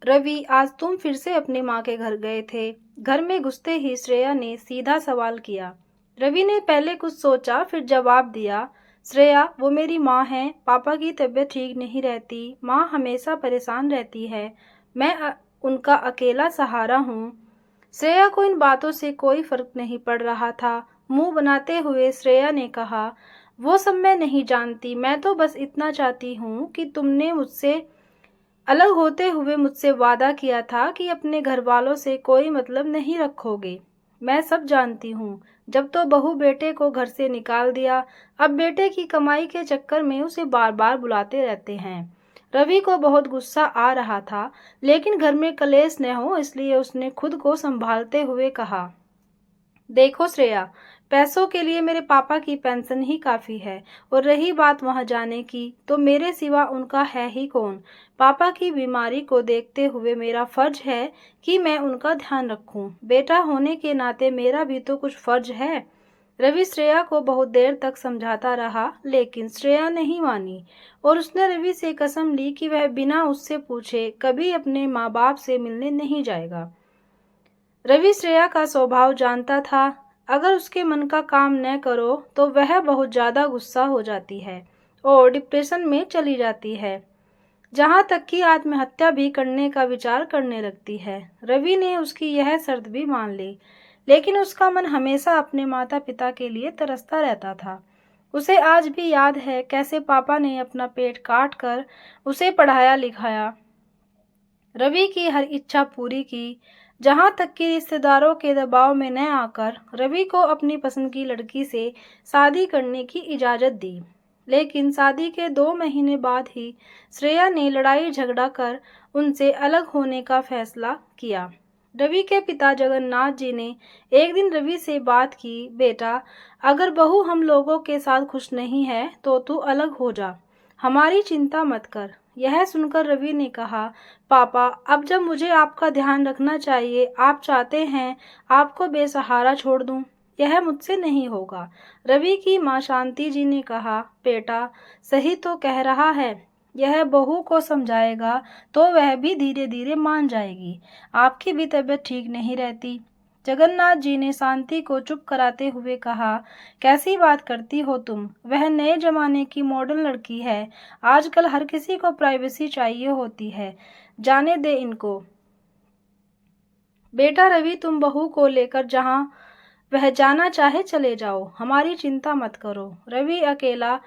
रवि, आज तुम फिर से अपनी माँ के घर गए थे। घर में घुसते ही श्रेया ने सीधा सवाल किया। रवि ने पहले कुछ सोचा, फिर जवाब दिया। श्रेया, वो मेरी माँ है। पापा की तबीयत ठीक नहीं रहती। माँ हमेशा परेशान रहती है। मैं उनका अकेला सहारा हूँ। श्रेया को इन बातों से कोई फर्क नहीं पड़ रहा था। मुंह बनाते हुए श्रेया ने कहा, वो सब मैं नहीं जानती। मैं तो बस इतना चाहती हूँ कि तुमने मुझसे अलग होते हुए मुझसे वादा किया था कि अपने घर वालों से कोई मतलब नहीं रखोगे। मैं सब जानती हूँ। जब तो बहू बेटे को घर से निकाल दिया, अब बेटे की कमाई के चक्कर में उसे बार बार बुलाते रहते हैं। रवि को बहुत गुस्सा आ रहा था, लेकिन घर में कलेश न हो इसलिए उसने खुद को संभालते हुए कहा, देखो श्रेया, पैसों के लिए मेरे पापा की पेंशन ही काफ़ी है। और रही बात वहाँ जाने की, तो मेरे सिवा उनका है ही कौन। पापा की बीमारी को देखते हुए मेरा फर्ज है कि मैं उनका ध्यान रखूं। बेटा होने के नाते मेरा भी तो कुछ फर्ज है। रवि श्रेया को बहुत देर तक समझाता रहा, लेकिन श्रेया नहीं मानी और उसने रवि से कसम ली कि वह बिना उससे पूछे कभी अपने माँ बाप से मिलने नहीं जाएगा। रवि श्रेया का स्वभाव जानता था। अगर उसके मन का काम न करो तो वह बहुत ज़्यादा गुस्सा हो जाती है और डिप्रेशन में चली जाती है, जहाँ तक कि आत्महत्या भी करने का विचार करने लगती है। रवि ने उसकी यह शर्त भी मान ली, लेकिन उसका मन हमेशा अपने माता पिता के लिए तरसता रहता था। उसे आज भी याद है कैसे पापा ने अपना पेट काट कर उसे पढ़ाया लिखाया, रवि की हर इच्छा पूरी की, जहां तक कि रिश्तेदारों के दबाव में न आकर रवि को अपनी पसंद की लड़की से शादी करने की इजाज़त दी। लेकिन शादी के 2 महीने बाद ही श्रेया ने लड़ाई झगड़ा कर उनसे अलग होने का फैसला किया। रवि के पिता जगन्नाथ जी ने एक दिन रवि से बात की, बेटा, अगर बहू हम लोगों के साथ खुश नहीं है तो तू अलग हो जा, हमारी चिंता मत कर। यह सुनकर रवि ने कहा, पापा, अब जब मुझे आपका ध्यान रखना चाहिए, आप चाहते हैं आपको बेसहारा छोड़ दूं? यह मुझसे नहीं होगा। रवि की मां शांति जी ने कहा, बेटा, सही तो कह रहा है। यह बहू को समझाएगा तो वह भी धीरे धीरे मान जाएगी। आपकी भी तबीयत ठीक नहीं रहती। जगन्नाथ जी ने शांति को चुप कराते हुए कहा, कैसी बात करती हो तुम? वह नए जमाने की मॉडर्न लड़की है। आजकल हर किसी को प्राइवेसी चाहिए होती है। जाने दे इनको। बेटा रवि, तुम बहू को लेकर जहां वह जाना चाहे चले जाओ, हमारी चिंता मत करो। रवि अकेला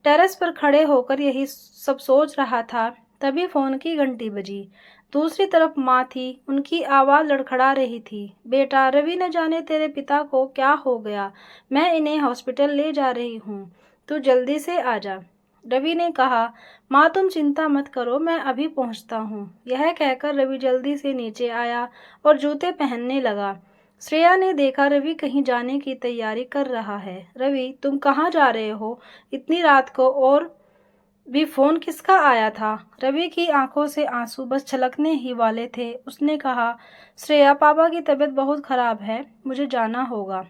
टेरेस पर खड़े होकर यही सब सोच रहा था। तभी फोन की घंटी बजी। दूसरी तरफ माँ थी। उनकी आवाज़ लड़खड़ा रही थी, बेटा, रवि न जाने तेरे पिता को क्या हो गया। मैं इन्हें हॉस्पिटल ले जा रही हूँ, तू जल्दी से आ जा। रवि ने कहा, माँ तुम चिंता मत करो, मैं अभी पहुँचता हूँ। यह कहकर रवि जल्दी से नीचे आया और जूते पहनने लगा। श्रेया ने देखा रवि कहीं जाने की तैयारी कर रहा है। रवि, तुम कहाँ जा रहे हो इतनी रात को? और भी फोन किसका आया था? रवि की आंखों से आंसू बस छलकने ही वाले थे। उसने कहा, श्रेया, पापा की तबीयत बहुत खराब है, मुझे जाना होगा।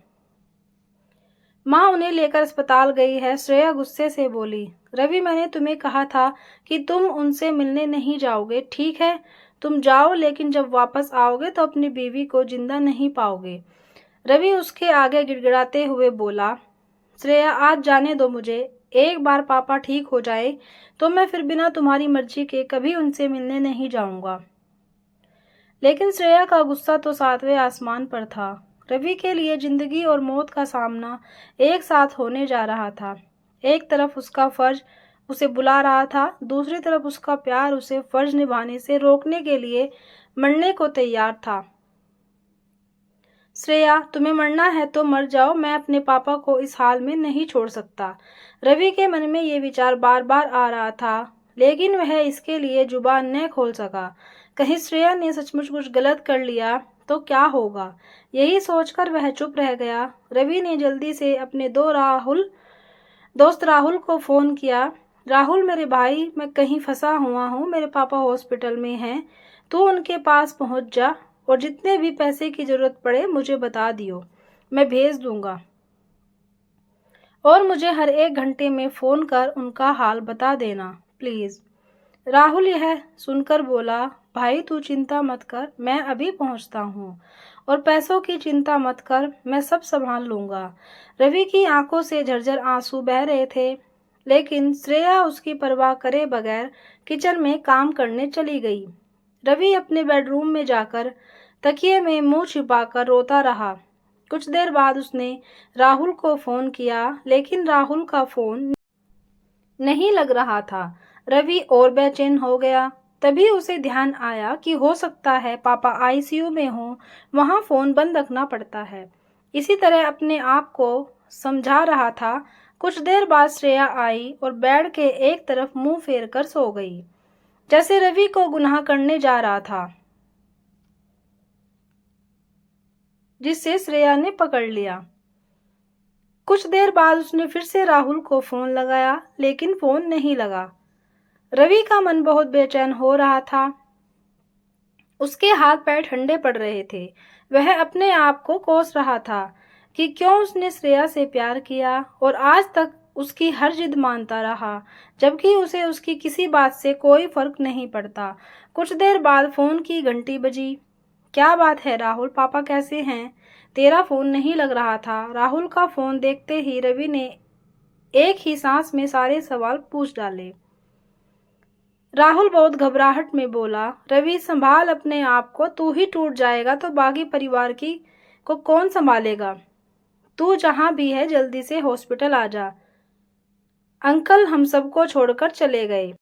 माँ उन्हें लेकर अस्पताल गई है। श्रेया गुस्से से बोली, रवि, मैंने तुम्हें कहा था कि तुम उनसे मिलने नहीं जाओगे। ठीक है, तुम जाओ, लेकिन जब वापस आओगे तो अपनी बीवी को जिंदा नहीं पाओगे। रवि उसके आगे गिड़गिड़ाते हुए बोला, श्रेया, आज जाने दो मुझे। एक बार पापा ठीक हो जाए तो मैं फिर बिना तुम्हारी मर्जी के कभी उनसे मिलने नहीं जाऊंगा। लेकिन श्रेया का गुस्सा तो 7वें आसमान पर था। रवि के लिए जिंदगी और मौत का सामना एक साथ होने जा रहा था। एक तरफ उसका फर्ज उसे बुला रहा था, दूसरी तरफ उसका प्यार उसे फर्ज निभाने से रोकने के लिए मरने को तैयार था। श्रेया, तुम्हें मरना है तो मर जाओ, मैं अपने पापा को इस हाल में नहीं छोड़ सकता। रवि के मन में ये विचार बार बार आ रहा था, लेकिन वह इसके लिए जुबान न खोल सका। कहीं श्रेया ने सचमुच कुछ गलत कर लिया तो क्या होगा? यही सोचकर वह चुप रह गया। रवि ने जल्दी से अपने दोस्त राहुल को फ़ोन किया। राहुल, मेरे भाई, मैं कहीं फंसा हुआ हूँ, मेरे पापा हॉस्पिटल में हैं, तू उनके पास पहुँच जा और जितने भी पैसे की ज़रूरत पड़े मुझे बता दियो, मैं भेज दूंगा। और मुझे हर 1 घंटे में फ़ोन कर उनका हाल बता देना, प्लीज़। राहुल यह सुनकर बोला, भाई तू चिंता मत कर, मैं अभी पहुंचता हूँ, और पैसों की चिंता मत कर, मैं सब संभाल लूंगा। रवि की आंखों से झरझर आंसू बह रहे थे, लेकिन श्रेया उसकी परवाह करे बगैर किचन में काम करने चली गई। रवि अपने बेडरूम में जाकर तकिए में मुंह छिपाकर रोता रहा। कुछ देर बाद उसने राहुल को फोन किया, लेकिन राहुल का फोन नहीं लग रहा था। रवि और बेचैन हो गया। तभी उसे ध्यान आया कि हो सकता है पापा आईसीयू में हो, वहां फोन बंद रखना पड़ता है। इसी तरह अपने आप को समझा रहा था। कुछ देर बाद श्रेया आई और बेड के एक तरफ मुंह फेर कर सो गई, जैसे रवि को गुनाह करने जा रहा था, जिससे श्रेया ने पकड़ लिया। कुछ देर बाद उसने फिर से राहुल को फोन लगाया, लेकिन फोन नहीं लगा। रवि का मन बहुत बेचैन हो रहा था। उसके हाथ पैर ठंडे पड़ रहे थे। वह अपने आप को कोस रहा था कि क्यों उसने श्रेया से प्यार किया और आज तक उसकी हर जिद मानता रहा, जबकि उसे उसकी किसी बात से कोई फर्क नहीं पड़ता। कुछ देर बाद फोन की घंटी बजी। क्या बात है राहुल, पापा कैसे हैं? तेरा फोन नहीं लग रहा था। राहुल का फोन देखते ही रवि ने एक ही सांस में सारे सवाल पूछ डाले। राहुल बहुत घबराहट में बोला, रवि संभाल अपने आप को, तू ही टूट जाएगा तो बाकी परिवार की को कौन संभालेगा? तू जहां भी है जल्दी से हॉस्पिटल आ जा। अंकल हम सबको छोड़कर चले गए।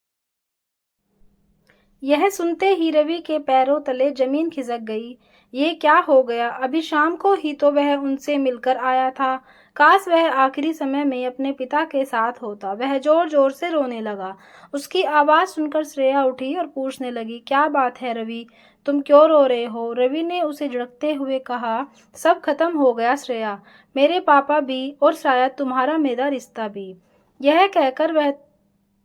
यह सुनते ही रवि के पैरों तले जमीन खिसक गई। ये क्या हो गया? अभी शाम को ही तो वह उनसे मिलकर आया था। काश वह आखिरी समय में अपने पिता के साथ होता। वह जोर जोर से रोने लगा। उसकी आवाज सुनकर श्रेया उठी और पूछने लगी, क्या बात है रवि, तुम क्यों रो रहे हो? रवि ने उसे झिड़कते हुए कहा, सब खत्म हो गया श्रेया, मेरे पापा भी और शायद तुम्हारा मेरा रिश्ता भी। यह कहकर वह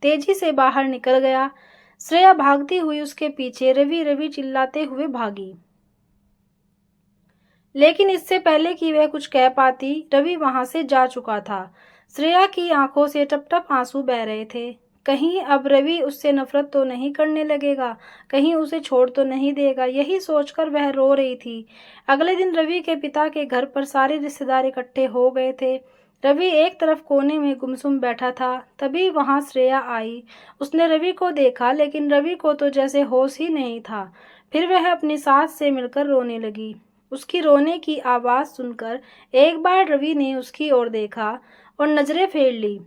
तेजी से बाहर निकल गया। श्रेया भागती हुई उसके पीछे रवि रवि चिल्लाते हुए भागी। लेकिन इससे पहले कि वह कुछ कह पाती, रवि वहां से जा चुका था। श्रेया की आंखों से टप टप आंसू बह रहे थे। कहीं अब रवि उससे नफरत तो नहीं करने लगेगा, कहीं उसे छोड़ तो नहीं देगा, यही सोचकर वह रो रही थी। अगले दिन रवि के पिता के घर पर सारे रिश्तेदार इकट्ठे हो गए थे। रवि एक तरफ कोने में गुमसुम बैठा था। तभी वहां श्रेया आई। उसने रवि को देखा, लेकिन रवि को तो जैसे होश ही नहीं था। फिर वह अपनी सास से मिलकर रोने लगी। उसकी रोने की आवाज सुनकर एक बार रवि ने उसकी ओर देखा और नजरें फेर ली।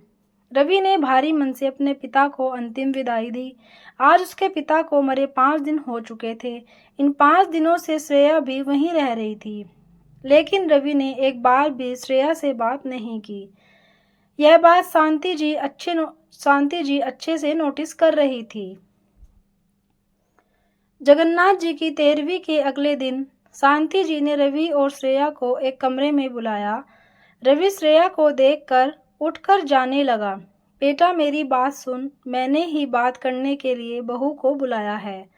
रवि ने भारी मन से अपने पिता को अंतिम विदाई दी। आज उसके पिता को मरे 5 दिन हो चुके थे। इन 5 दिनों से श्रेया भी वहीं रह रही थी, लेकिन रवि ने एक बार भी श्रेया से बात नहीं की। यह बात शांति जी अच्छे से नोटिस कर रही थी। जगन्नाथ जी की 13वीं के अगले दिन शांति जी ने रवि और श्रेया को एक कमरे में बुलाया। रवि श्रेया को देखकर उठकर जाने लगा। बेटा मेरी बात सुन, मैंने ही बात करने के लिए बहू को बुलाया है,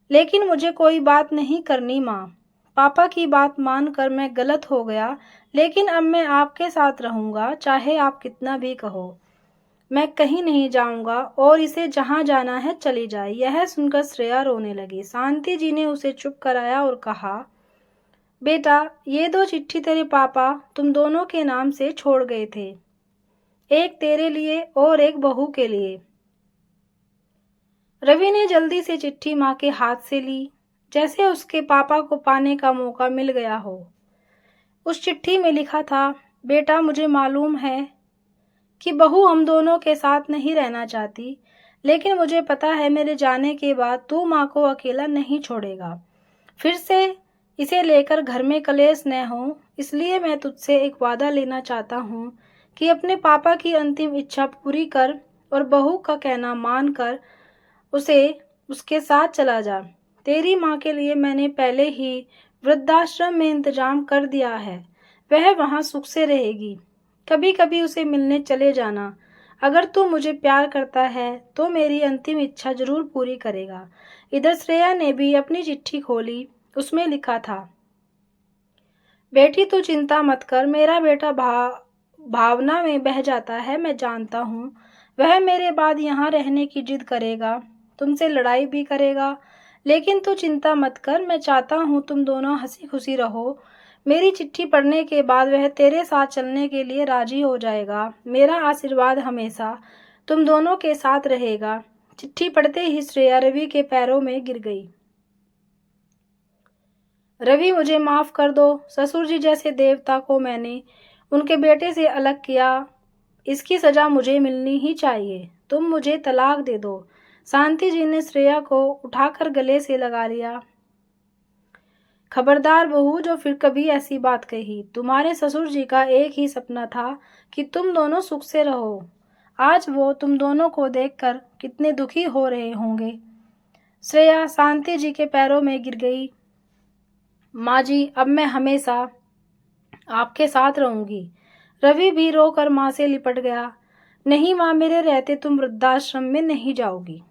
लेकिन मुझे कोई बात नहीं करनी माँ। पापा की बात मानकर मैं गलत हो गया, लेकिन अब मैं आपके साथ रहूंगा, चाहे आप कितना भी कहो। मैं कहीं नहीं जाऊंगा और इसे जहां जाना है चली जाए। यह सुनकर श्रेया रोने लगी। शांति जी ने उसे चुप कराया और कहा, बेटा ये 2 चिट्ठी तेरे पापा तुम दोनों के नाम से छोड़ गए थे, एक तेरे लिए और एक बहू के लिए। रवि ने जल्दी से चिट्ठी माँ के हाथ से ली, जैसे उसके पापा को पाने का मौका मिल गया हो। उस चिट्ठी में लिखा था, बेटा मुझे मालूम है कि बहू हम दोनों के साथ नहीं रहना चाहती, लेकिन मुझे पता है मेरे जाने के बाद तू माँ को अकेला नहीं छोड़ेगा। फिर से इसे लेकर घर में कलेश न हो, इसलिए मैं तुझसे एक वादा लेना चाहता हूँ कि अपने पापा की अंतिम इच्छा पूरी कर और बहू का कहना मानकर उसके साथ चला जा। तेरी माँ के लिए मैंने पहले ही वृद्धाश्रम में इंतजाम कर दिया है, वह वहाँ सुख से रहेगी। कभी कभी उसे मिलने चले जाना। अगर तू मुझे प्यार करता है तो मेरी अंतिम इच्छा जरूर पूरी करेगा। इधर श्रेया ने भी अपनी चिट्ठी खोली। उसमें लिखा था, बेटी तू चिंता मत कर, मेरा बेटा भावना में बह जाता है, मैं जानता हूँ। वह मेरे बाद यहाँ रहने की जिद करेगा, तुमसे लड़ाई भी करेगा, लेकिन तू चिंता मत कर, मैं चाहता हूँ तुम दोनों हंसी खुशी रहो। मेरी चिट्ठी पढ़ने के बाद वह तेरे साथ चलने के लिए राजी हो जाएगा। मेरा आशीर्वाद हमेशा तुम दोनों के साथ रहेगा। चिट्ठी पढ़ते ही श्रेया रवि के पैरों में गिर गई। रवि, मुझे माफ कर दो। ससुर जी जैसे देवता को मैंने उनके बेटे से अलग किया। इसकी सजा मुझे मिलनी ही चाहिए। तुम मुझे तलाक दे दो। शांति जी ने श्रेया को उठाकर गले से लगा लिया। खबरदार बहू, जो फिर कभी ऐसी बात कही। तुम्हारे ससुर जी का एक ही सपना था कि तुम दोनों सुख से रहो। आज वो तुम दोनों को देखकर कितने दुखी हो रहे होंगे। श्रेया शांति जी के पैरों में गिर गई। माँ जी, अब मैं हमेशा आपके साथ रहूंगी। रवि भी रोकर माँ से लिपट गया। नहीं माँ, मेरे रहते तुम वृद्धाश्रम में नहीं जाओगी।